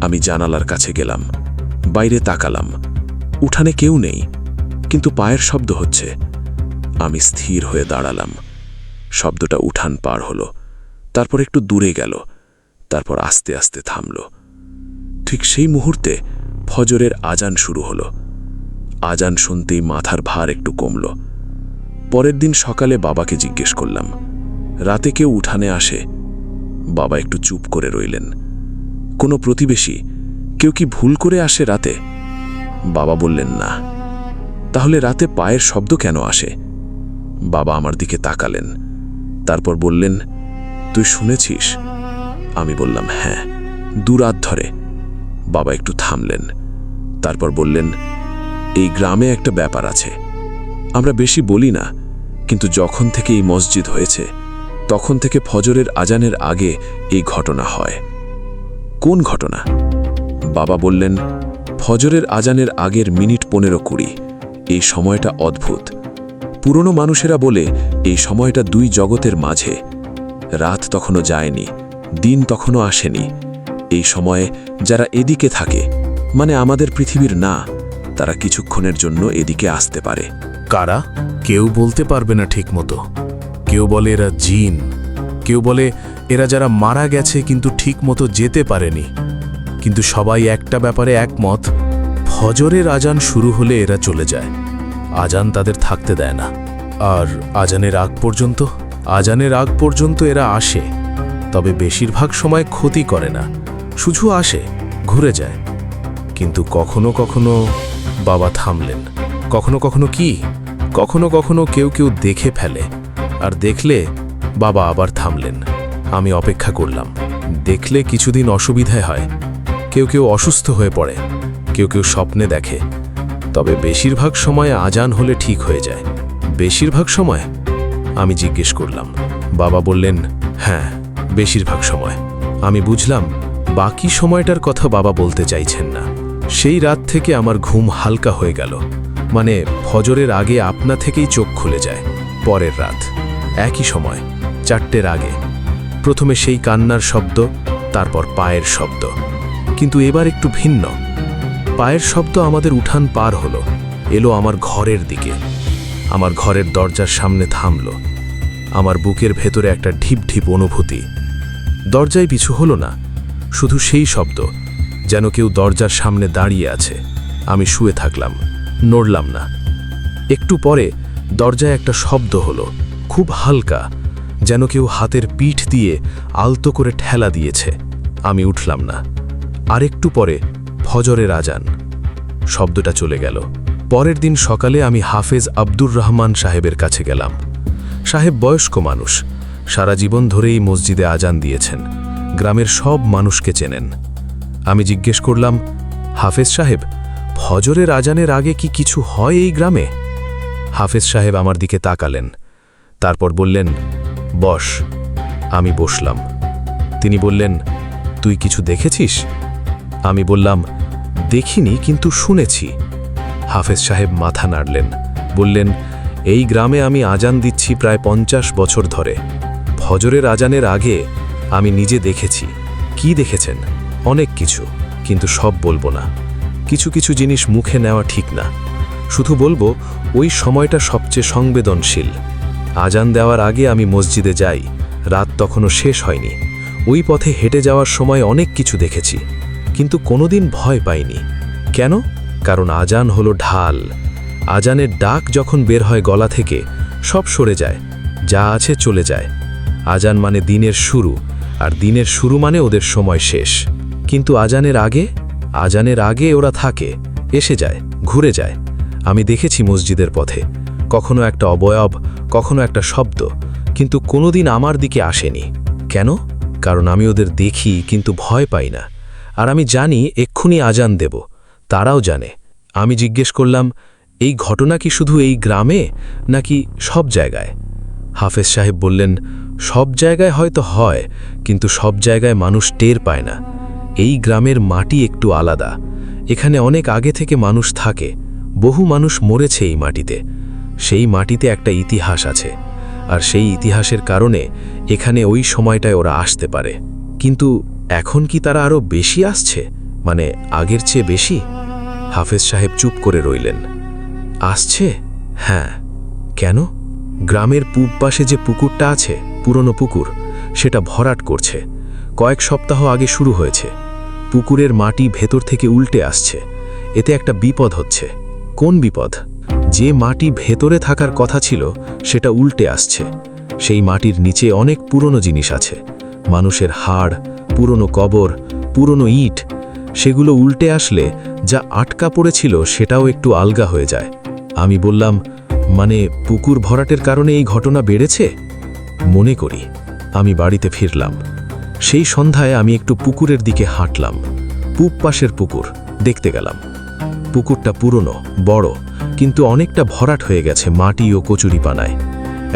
[SPEAKER 2] আমি জানালার কাছে গেলাম, বাইরে তাকালাম। উঠানে কেউ নেই, কিন্তু পায়ের শব্দ হচ্ছে। আমি স্থির হয়ে দাঁড়ালাম। শব্দটা উঠান পার হলো, তারপর একটু দূরে গেল, তারপর আস্তে আস্তে থামল। ঠিক সেই মুহূর্তে ফজরের আজান শুরু হলো। আজান শুনতেই মাথার ভার একটু কমল। পরের দিন সকালে বাবাকে জিজ্ঞেস করলাম, রাতে কেউ উঠানে আসে? বাবা একটু চুপ করে রইলেন। কোনো প্রতিবেশী, কেউ কি ভুল করে আসে রাতে? বাবা বললেন, না। তাহলে রাতে পায়ের শব্দ কেন আসে? বাবা আমার দিকে তাকালেন, তারপর বললেন, তুই শুনেছিস? আমি বললাম, হ্যাঁ, 2 রাত ধরে। বাবা একটু থামলেন, তারপর বললেন, এই গ্রামে একটা ব্যাপার আছে। আমরা বেশি বলি না, কিন্তু যখন থেকে এই মসজিদ হয়েছে তখন থেকে ফজরের আজানের আগে এই ঘটনা হয়। কোন ঘটনা? বাবা বললেন, ফজরের আজানের আগের মিনিট 15-20, এই সময়টা অদ্ভুত। পুরনো মানুষেরা বলে এই সময়টা 2 জগতের মাঝে। রাত তখনও যায়নি, দিন তখনও আসেনি। এই সময়ে যারা এদিকে থাকে, মানে আমাদের পৃথিবীর না, তারা কিছুক্ষণের জন্য এদিকে আসতে পারে।
[SPEAKER 3] কারা? কেউ বলতে পারবে না ঠিক মতো। কেউ বলে এরা জিন, কেউ বলে এরা যারা মারা গেছে কিন্তু ঠিক মতো যেতে পারেনি। কিন্তু সবাই একটা ব্যাপারে একমত, ফজরের আজান শুরু হলে এরা চলে যায়। আজান তাদের থাকতে দেয় না। আর আজানের আগ পর্যন্ত এরা আসে, তবে বেশিরভাগ সময় ক্ষতি করে না, শুধু আসে, ঘুরে যায়। কিন্তু কখনো কখনো বাবা থামলেন। কখনো কখনো কি? কখনো কখনো কেউ কেউ দেখে ফেলে, আর দেখলে বাবা আবার থামলেন। আমি অপেক্ষা করলাম। দেখলে কিছুদিন অসুবিধায় হয়, কেউ কেউ অসুস্থ হয়ে পড়ে, কেউ কেউ স্বপ্নে দেখে। তবে বেশিরভাগ সময় আজান হলে ঠিক হয়ে যায়। বেশিরভাগ সময়? আমি জিজ্ঞেস করলাম। বাবা বললেন, হ্যাঁ, বেশিরভাগ সময়। আমি বুঝলাম বাকি সময়টার কথা বাবা বলতে চাইছেন না। সেই রাত থেকে আমার ঘুম হালকা হয়ে গেল, মানে ফজরের আগে আপনা থেকেই চোখ খুলে যায়। পরের রাত একই সময়, 4টের আগে। প্রথমে সেই কান্নার শব্দ, তারপর পায়ের শব্দ, কিন্তু এবার একটু ভিন্ন। পায়ের শব্দ আমাদের উঠান পার হলো, এলো আমার ঘরের দিকে। আমার ঘরের দরজার সামনে থামল। আমার বুকের ভেতরে একটা ঢিপ ঢিপ অনুভূতি। দরজায় পিছু হলো না, শুধু সেই শব্দ, যেন কেউ দরজার সামনে দাঁড়িয়ে আছে। আমি শুয়ে থাকলাম, নড়লাম না। একটু পরে দরজায় একটা শব্দ হলো, খুব হালকা, যেন কেউ হাতের পিঠ দিয়ে আলতো করে ঠেলা দিয়েছে। আমি উঠলাম না। আরেকটু পরে ফজরের আজান। শব্দটা চলে গেল। পরের দিন সকালে আমি হাফেজ আব্দুর রহমান সাহেবের কাছে গেলাম। সাহেব বয়স্ক মানুষ, সারা জীবন ধরেই মসজিদে আজান দিয়েছেন, গ্রামের সব মানুষকে চেনেন। আমি জিজ্ঞেস করলাম, হাফেজ সাহেব, ফজরের আজানের আগে কি কিছু হয় এই গ্রামে? হাফেজ সাহেব আমার দিকে তাকালেন, তারপর বললেন, বস। আমি বসলাম। তিনি বললেন, তুই কিছু দেখেছিস? আমি বললাম,
[SPEAKER 2] দেখিনি, কিন্তু শুনেছি। হাফেজ সাহেব মাথা নাড়লেন, বললেন, এই গ্রামে আমি আজান দিচ্ছি প্রায় 50 বছর ধরে। ফজরের আজানের আগে আমি নিজে দেখেছি। কি দেখেছেন? অনেক কিছু, কিন্তু সব বলবো না। কিছু কিছু জিনিস মুখে নেওয়া ঠিক না। শুধু বলবো, ওই সময়টা সবচেয়ে সংবেদনশীল। আজান দেওয়ার আগে আমি মসজিদে যাই, রাত তখনও শেষ হয়নি। ওই পথে হেঁটে যাওয়ার সময় অনেক কিছু দেখেছি, কিন্তু কোনোদিন ভয় পাইনি। কেন? কারণ আজান হলো ঢাল। আজানের ডাক যখন বের হয় গলা থেকে, সব সরে যায়, যা আছে চলে যায়। আজান মানে দিনের শুরু, আর দিনের শুরু মানে ওদের সময় শেষ। কিন্তু আজানের আগে ওরা থাকে, এসে যায়, ঘুরে যায়। আমি দেখেছি মসজিদের পথে, কখনো একটা অবয়ব, কখনো একটা শব্দ, কিন্তু কোনোদিন আমার দিকে আসেনি। কেন? কারণ আমি ওদের দেখি, কিন্তু ভয় পাই না। আর আমি জানি এক্ষুনি আজান দেব, তারাও জানে। আমি জিজ্ঞেস করলাম, এই ঘটনা কি শুধু এই গ্রামে, নাকি সব জায়গায়? হাফেজ সাহেব বললেন, সব জায়গায় হয়তো হয়, কিন্তু সব জায়গায় মানুষ টের পায় না। এই গ্রামের মাটি একটু আলাদা। এখানে অনেক আগে থেকে মানুষ থাকে, বহু মানুষ মরেছে এই মাটিতে। সেই মাটিতে একটা ইতিহাস আছে, আর সেই ইতিহাসের কারণে এখানে ওই সময়টায় ওরা আসতে পারে। কিন্তু এখন কি তারা আরও বেশি আসছে, মানে আগের চেয়ে বেশি? হাফেজ সাহেব চুপ করে রইলেন। আসছে? হ্যাঁ। কেন? গ্রামের পূব পাশে যে পুকুরটা আছে, পুরনো পুকুর, সেটা ভরাট করছে। কয়েক সপ্তাহ আগে শুরু হয়েছে। পুকুরের মাটি ভেতর থেকে উল্টে আসছে। এতে একটা বিপদ হচ্ছে। কোন বিপদ? যে মাটি ভেতরে থাকার কথা ছিল, সেটা উল্টে আসছে। সেই মাটির নিচে অনেক পুরনো জিনিস আছে, মানুষের হাড়, পুরনো কবর, পুরনো ইট। সেগুলো উল্টে আসলে যা আটকা পড়েছিল সেটাও একটু আলগা হয়ে যায়। আমি বললাম, মানে পুকুর ভরাটের কারণে এই ঘটনা বেড়েছে? মনে করি। আমি বাড়িতে ফিরলাম। সেই সন্ধ্যায় আমি একটু পুকুরের দিকে হাঁটলাম। পূব পাশের পুকুর দেখতে গেলাম। পুকুরটা পুরনো, বড়, কিন্তু অনেকটা ভরাট হয়ে গেছে মাটি ও কচুরিপানায়।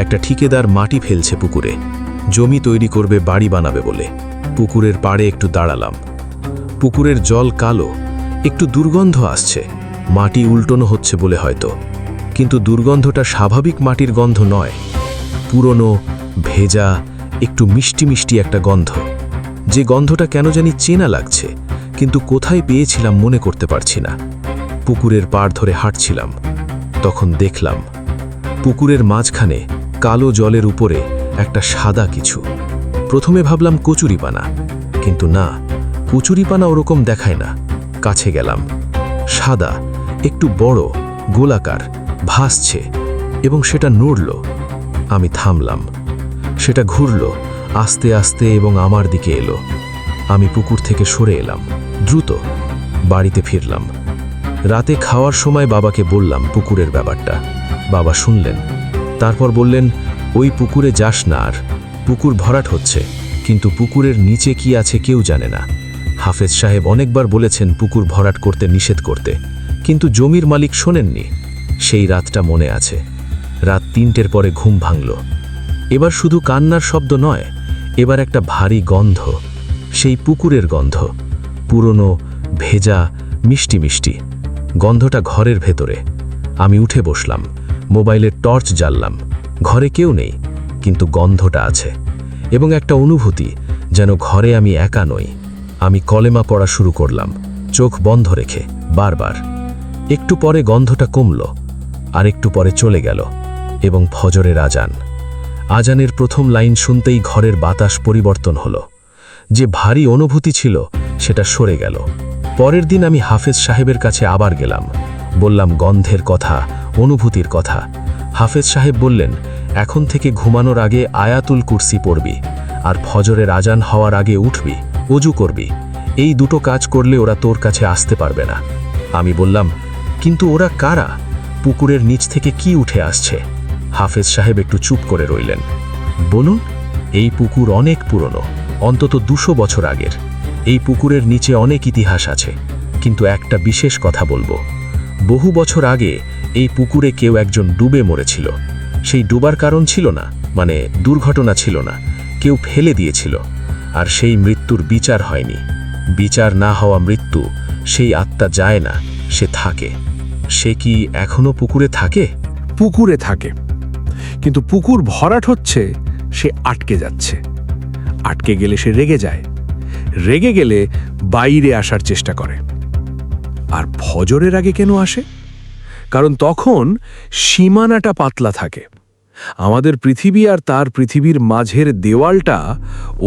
[SPEAKER 2] একটা ঠিকাদার মাটি ফেলছে পুকুরে, জমি তৈরি করবে, বাড়ি বানাবে বলে। পুকুরের পাড়ে একটু দাঁড়ালাম। পুকুরের জল কালো, একটু দুর্গন্ধ আসছে, মাটি উল্টোনো হচ্ছে বলে হয়তো। কিন্তু দুর্গন্ধটা স্বাভাবিক মাটির গন্ধ নয়, পুরনো, ভেজা, একটু মিষ্টি মিষ্টি একটা গন্ধ। যে গন্ধটা কেন জানি চেনা লাগছে, কিন্তু কোথায় পেয়েছিলাম মনে করতে পারছি না। পুকুরের পাড় ধরে হাঁটছিলাম, তখন দেখলাম পুকুরের মাঝখানে কালো জলের উপরে একটা সাদা কিছু। প্রথমে ভাবলাম কচুরিপানা, কিন্তু না, কচুরিপানা ওরকম দেখায় না। কাছে গেলাম, সাদা, একটু বড়, গোলাকার, ভাসছে, এবং সেটা নড়ল। আমি থামলাম। সেটা ঘুরল আস্তে আস্তে এবং আমার দিকে এলো। আমি পুকুর থেকে সরে এলাম, দ্রুত বাড়িতে ফিরলাম। রাতে খাওয়ার সময় বাবাকে বললাম পুকুরের ব্যাপারটা। বাবা শুনলেন, তারপর বললেন, ওই পুকুরে যাস না আর। পুকুর ভরাট হচ্ছে, কিন্তু পুকুরের নিচে কি আছে কেউ জানে না। হাফেজ সাহেব অনেকবার বলেছেন পুকুর ভরাট করতে নিষেধ করতে, কিন্তু জমির মালিক শোনেননি। সেই রাতটা মনে আছে। রাত 3টের পরে ঘুম ভাঙল। এবার শুধু কান্নার শব্দ নয়, এবার একটা ভারী গন্ধ, সেই পুকুরের গন্ধ, পুরনো, ভেজা, মিষ্টি মিষ্টি। গন্ধটা ঘরের ভেতরে। আমি উঠে বসলাম, মোবাইলের টর্চ জ্বাললাম। ঘরে কেউ নেই, কিন্তু গন্ধটা আছে, এবং একটা অনুভূতি যেন ঘরে আমি একা নই। আমি কলেমা পড়া শুরু করলাম, চোখ বন্ধ রেখে, বারবার। একটু পরে গন্ধটা কমল, আর একটু পরে চলে গেল, এবং ফজরের আজান। আজানের প্রথম লাইন শুনতেই ঘরের বাতাস পরিবর্তন হলো। যে ভারী অনুভূতি ছিল সেটা সরে গেল। পরের দিন আমি হাফেজ সাহেবের কাছে আবার গেলাম। বললাম গন্ধের কথা, অনুভূতির কথা। হাফেজ সাহেব বললেন, এখন থেকে ঘুমানোর আগে আয়াতুল কুরসি পড়বি, আর ফজরের আজান হওয়ার আগে উঠবি, ওযু করবি। এই দুটো কাজ করলে ওরা তোর কাছে আসতে পারবে না। আমি বললাম, কিন্তু ওরা কারা? পুকুরের নিচ থেকে কি উঠে আসছে? হাফেজ সাহেব একটু চুপ করে রইলেন। বলুন। এই পুকুর অনেক পুরনো, অন্তত 200 বছর আগের। এই পুকুরের নিচে অনেক ইতিহাস আছে, কিন্তু একটা বিশেষ কথা বলবো। বহু বছর আগে এই পুকুরে কেউ একজন ডুবে মরেছিল। সেই ডুবার কারণ ছিল না, মানে দুর্ঘটনা ছিল না, কেউ ফেলে দিয়েছিল। আর সেই মৃত্যুর বিচার হয়নি। বিচার না হওয়া মৃত্যু, সেই আত্মা যায় না, সে থাকে। সে কি এখনো পুকুরে থাকে?
[SPEAKER 5] পুকুরে থাকে, কিন্তু পুকুর ভরাট হচ্ছে, সে আটকে যাচ্ছে। আটকে গেলে সে রেগে যায়, রেগে গেলে বাইরে আসার চেষ্টা করে। আর ফজরের আগে কেন আসে? কারণ তখন সীমানাটা পাতলা থাকে। আমাদের পৃথিবী আর তার পৃথিবীর মাঝের দেওয়ালটা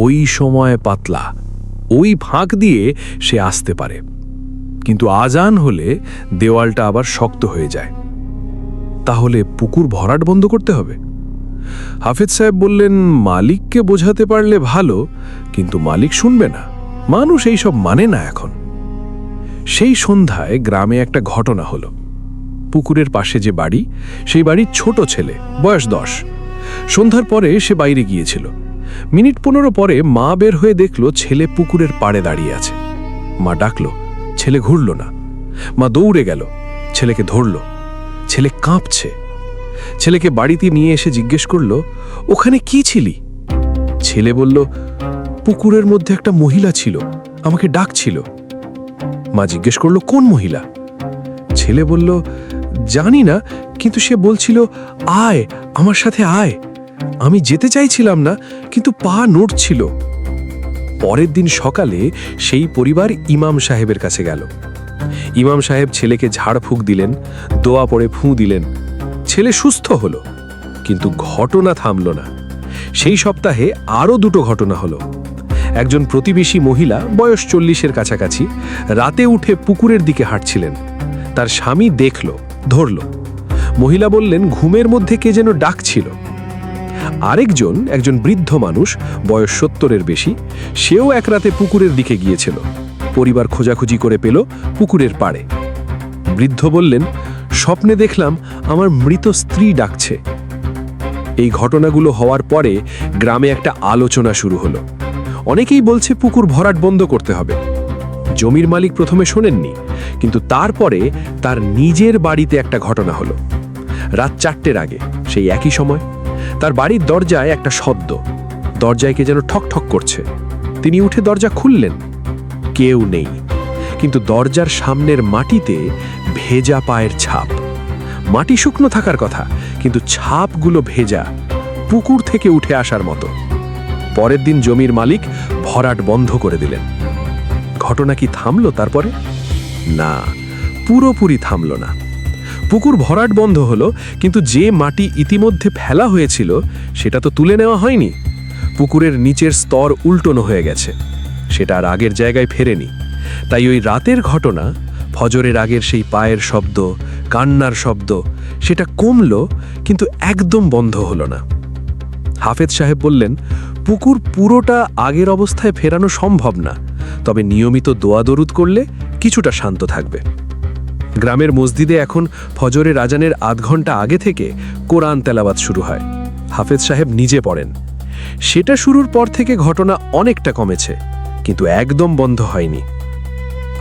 [SPEAKER 5] ওই সময় পাতলা, ওই ফাঁক দিয়ে সে আসতে পারে। কিন্তু আজান হলে দেওয়ালটা আবার শক্ত হয়ে যায়। তাহলে পুকুর ভরাট বন্ধ করতে হবে। হাফেজ সাহেব বললেন, মালিককে বোঝাতে পারলে ভালো, কিন্তু মালিক শুনবে না। মানুষ এইসব মানে না এখন। সেই সন্ধ্যায় গ্রামে একটা ঘটনা হলো। পুকুরের পাশে যে বাড়ি, সেই বাড়ির ছোট ছেলে, বয়স 10। সন্ধ্যার পরে সে বাইরে গিয়েছিল। মিনিট 15 পরে মা বের হয়ে দেখল ছেলে পুকুরের পাড়ে দাঁড়িয়ে আছে। মা ডাকল, ছেলে ঘুরল না। মা দৌড়ে গেল, ছেলেকে ধরল। ছেলে কাঁপছে। ছেলেকে বাড়িতে নিয়ে এসে জিজ্ঞেস করল, ওখানে কি ছিলি? ছেলে বলল, পুকুরের মধ্যে একটা মহিলা ছিল, আমাকে ডাকছিল। মা জিজ্ঞেস করল, কোন মহিলা? ছেলে বলল, জানি না, কিন্তু সে বলছিল, আয়, আমার সাথে আয়। আমি যেতে চাইছিলাম না, কিন্তু পা নড়ছিল। পরের দিন সকালে সেই পরিবার ইমাম সাহেবের কাছে গেল। ইমাম সাহেব ছেলেকে ঝাড়ফুঁক দিলেন, দোয়া পড়ে ফুঁ দিলেন। ছেলে সুস্থ হলো, কিন্তু ঘটনা থামল না। সেই সপ্তাহে আরও 2টো ঘটনা হলো। একজন প্রতিবেশী মহিলা, বয়স 40-এর কাছাকাছি, রাতে উঠে পুকুরের দিকে হাঁটছিলেন। তার স্বামী দেখল, ধরল। মহিলা বললেন, ঘুমের মধ্যে কে যেন ডাকছিল। আরেকজন, একজন বৃদ্ধ মানুষ, বয়স 70-এর বেশি, সেও এক রাতে পুকুরের দিকে গিয়েছিল। পরিবার খোঁজাখুঁজি করে পেল পুকুরের পাড়ে। বৃদ্ধ বললেন, স্বপ্নে দেখলাম আমার মৃত স্ত্রী ডাকছে। এই ঘটনাগুলো হওয়ার পরে গ্রামে একটা আলোচনা শুরু হলো। অনেকেই বলছে পুকুর ভরাট বন্ধ করতে হবে। জমির মালিক প্রথমে শোনেননি, কিন্তু তারপরে তার নিজের বাড়িতে একটা ঘটনা হলো। রাত 4টের আগে, সেই একই সময়, তার বাড়ির দরজায় একটা শব্দ। দরজায় কে যেন ঠক ঠক করছে। তিনি উঠে দরজা খুললেন, কেউ নেই, কিন্তু দরজার সামনের মাটিতে ভেজা পায়ের ছাপ। মাটি শুকনো থাকার কথা, কিন্তু ছাপগুলো ভেজা, পুকুর থেকে উঠে আসার মতো। পরের দিন জমির মালিক ভরাট বন্ধ করে দিলেন। ঘটনা কি থামলো তারপরে? না, পুরোপুরি থামল না। পুকুর ভরাট বন্ধ হলো, কিন্তু যে মাটি ইতিমধ্যে ফেলা হয়েছিল সেটা তো তুলে নেওয়া হয়নি। পুকুরের নিচের স্তর উল্টোনো হয়ে গেছে, সেটা আর আগের জায়গায় ফেরেনি। তাই ওই রাতের ঘটনা, ফজরের আগের সেই পায়ের শব্দ, কান্নার শব্দ, সেটা কমল, কিন্তু একদম বন্ধ হলো না। হাফেজ সাহেব বললেন, পুকুর পুরোটা আগের অবস্থায় ফেরানো সম্ভব না, তবে নিয়মিত দোয়া দরুদ করলে কিছুটা শান্ত থাকবে। গ্রামের মসজিদে এখন ফজরের আজানের আধ ঘন্টা আগে থেকে কোরআন তেলাওয়াত শুরু হয়। হাফেজ সাহেব নিজে পড়েন। সেটা শুরুর পর থেকে ঘটনা অনেকটা কমেছে, কিন্তু একদম বন্ধ হয়নি।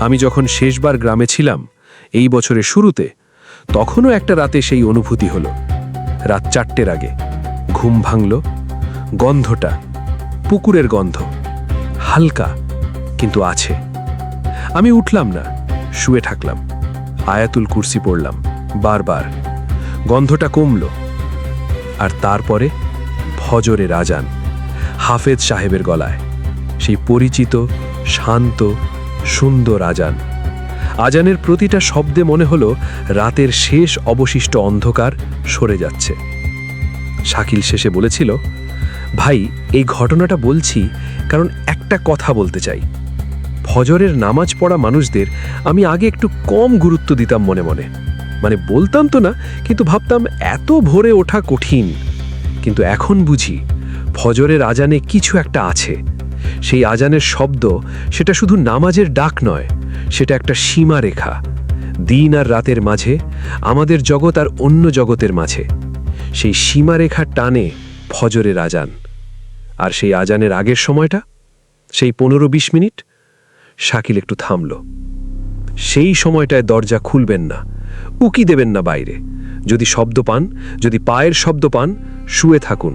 [SPEAKER 5] আমি যখন শেষবার গ্রামে ছিলাম, এই বছরের শুরুতে, তখনও একটা রাতে সেই অনুভূতি হলো। রাত 4টের আগে ঘুম ভাঙল। গন্ধটা পুকুরের গন্ধ, হালকা কিন্তু আছে। আমি উঠলাম না, শুয়ে থাকলাম। আয়াতুল কুরসি পড়লাম বারবার। গন্ধটা কমল। আর তারপরে ফজরের আজান, হাফেজ সাহেবের গলায়, সেই পরিচিত শান্ত সুন্দর আজান। আজানের প্রতিটা শব্দে মনে হলো রাতের শেষ অবশিষ্ট অন্ধকার সরে যাচ্ছে। শাকিল শেষে বলেছিল, ভাই, এই ঘটনাটা বলছি কারণ একটা কথা বলতে চাই। ফজরের নামাজ পড়া মানুষদের আমি আগে একটু কম গুরুত্ব দিতাম মনে মনে। মানে বলতাম তো না, কিন্তু ভাবতাম এত ভোরে ওঠা কঠিন। কিন্তু এখন বুঝি ফজরের আজানে কিছু একটা আছে। সেই আজানের শব্দ, সেটা শুধু নামাজের ডাক নয়, সেটা একটা সীমারেখা। দিন আর রাতের মাঝে, আমাদের জগৎ আর অন্য জগতের মাঝে সেই সীমারেখার টানে ফজরের আজান। আর সেই আজানের আগের সময়টা, সেই 15-20 মিনিট। শাকিল একটু থামল। সেই সময়টায় দরজা খুলবেন না, উকি দেবেন না বাইরে। যদি শব্দ পান, যদি পায়ের শব্দ পান, শুয়ে থাকুন,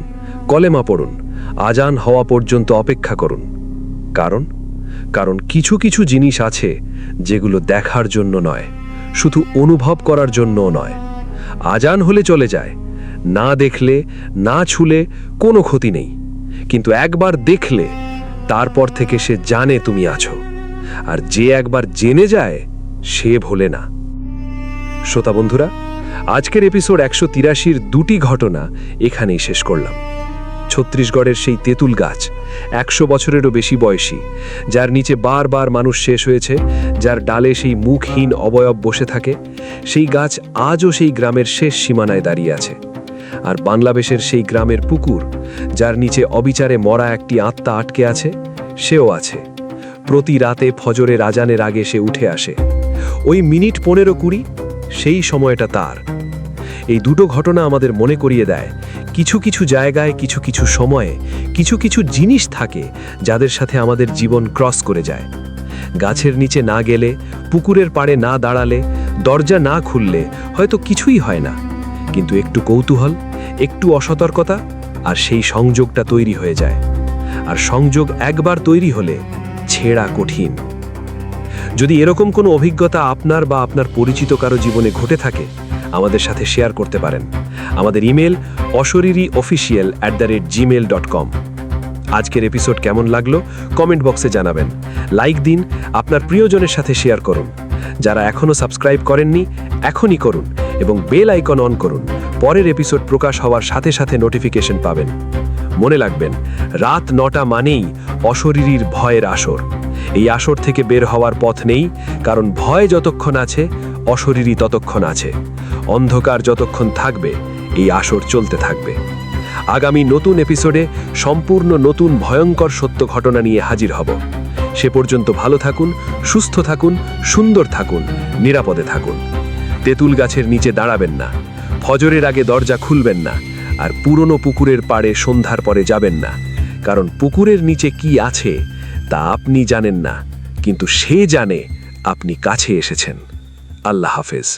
[SPEAKER 5] কলেমা পড়ুন, আজান হওয়া পর্যন্ত অপেক্ষা করুন। কারণ
[SPEAKER 2] কারণ কিছু কিছু জিনিস আছে যেগুলো দেখার জন্য নয়, শুধু অনুভব করার জন্যও নয়। আজান হলে চলে যায়, না দেখলে না ছুলে কোনো ক্ষতি নেই, কিন্তু একবার দেখলে তারপর থেকে সে জানে তুমি আছো, আর যে একবার জেনে যায় সে ভোলে না। শ্রোতা বন্ধুরা, আজকের এপিসোড 183-র দুটি ঘটনা এখানেই শেষ করলাম। ছত্তিশগড়ের সেই তেঁতুল গাছ, 100 বছরেরও বেশি বয়সী, যার নিচে বারবার মানুষ শেষ হয়েছে, যার ডালে সেই মুখহীন অবয়ব বসে থাকে, সেই গাছ আজও সেই গ্রামের শেষ সীমানায় দাঁড়িয়ে আছে। আর বাংলাদেশের সেই গ্রামের পুকুর, যার নিচে অবিচারে মরা একটি আত্মা আটকে আছে, সেও আছে। প্রতি রাতে ফজরের আজানের আগে সে উঠে আসে। ওই মিনিট 15-20 সেই সময়টা তার। এই দুটো ঘটনা আমাদের মনে করিয়ে দেয়, কিছু কিছু জায়গায়, কিছু কিছু সময়ে, কিছু কিছু জিনিস থাকে যাদের সাথে আমাদের জীবন ক্রস করে যায়। গাছের নিচে না গেলে, পুকুরের পাড়ে না দাঁড়ালে, দরজা না খুললে হয়তো কিছুই হয় না, কিন্তু একটু কৌতূহল, একটু অসতর্কতা, আর সেই সংযোগটা তৈরি হয়ে যায়। আর সংযোগ একবার তৈরি হলে ছেঁড়া কঠিন। যদি এরকম কোনো অভিজ্ঞতা আপনার বা আপনার পরিচিত কারো জীবনে ঘটে থাকে, আমাদের সাথে শেয়ার করতে পারেন। আমাদের ইমেল oshoriri@gmail.com। আজকের এপিসোড কেমন লাগলো কমেন্ট বক্সে জানাবেন। লাইক দিন, আপনার প্রিয়জনের সাথে শেয়ার করুন। যারা এখনও সাবস্ক্রাইব করেননি, এখনই করুন এবং বেল আইকন অন করুন। পরের এপিসোড প্রকাশ হওয়ার সাথে সাথে নোটিফিকেশন পাবেন। মনে রাখবেন, রাত 9টা মানেই অশরীরীর ভয়ের আসর। এই আসর থেকে বের হওয়ার পথ নেই, কারণ ভয় যতক্ষণ আছে, অশরীরী ততক্ষণ আছে। অন্ধকার যতক্ষণ থাকবে, এই আসর চলতে থাকবে। আগামী নতুন এপিসোডে সম্পূর্ণ নতুন ভয়ঙ্কর সত্য ঘটনা নিয়ে হাজির হব। সে পর্যন্ত ভালো থাকুন, সুস্থ থাকুন, সুন্দর থাকুন, নিরাপদে থাকুন। তেঁতুল গাছের নিচে দাঁড়াবেন না, ফজরের আগে দরজা খুলবেন না, আর পুরনো পুকুরের পাড়ে সন্ধ্যার পরে যাবেন না, কারণ পুকুরের নিচে কি আছে তা আপনি জানেন না, কিন্তু সে জানে আপনি কাছে এসেছেন। আল্লাহ হাফেজ।